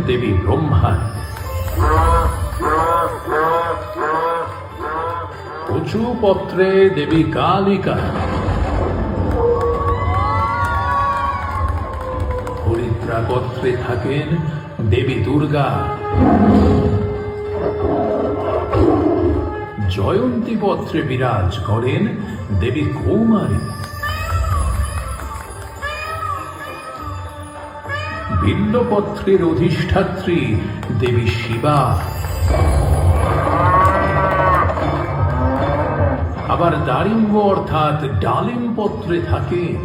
দেবী ব্রহ্মায়। কচু পত্রে দেবী কালিকা, হরিদ্রা পত্রে থাকেন দেবী দুর্গা, জয়ন্তী পত্রে বিরাজ করেন দেবী কৌমারী, বিল্লপত্রের অধিষ্ঠাত্রী দেবী শিবা, আবার দারিম্ব অর্থাৎ ডালিম পত্রে থাকেন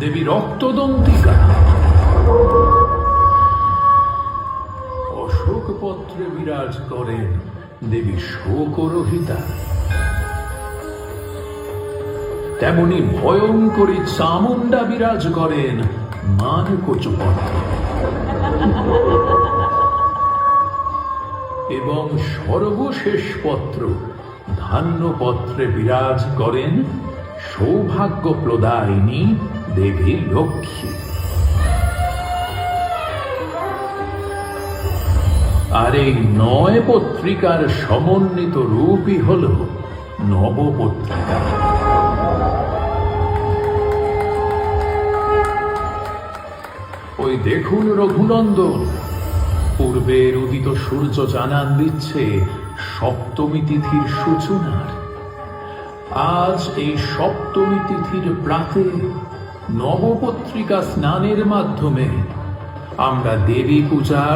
দেবী রক্তদন্তিকা, অশোক পত্রে বিরাজ করেন দেবী শোকরহিতা, তেমনি ভয়ঙ্করী চামুন্ডা বিরাজ করেন মানকচু পত্রে, এবং সর্বশেষ পত্র ধান্য পত্রে বিরাজ করেন সৌভাগ্য প্রদায়িনী দেবী লক্ষ্মী। আর এই 9 পত্রিকার সমন্বিত রূপই হল নবপত্রিকা। ওই দেখুন রঘুনন্দন, পূর্বের উদিত সূর্য জানান দিচ্ছে সপ্তমী তিথির সূচনার। আজ এই সপ্তমী তিথির প্রাতে নবপত্রিকা স্নানের মাধ্যমে আমরা দেবী পূজার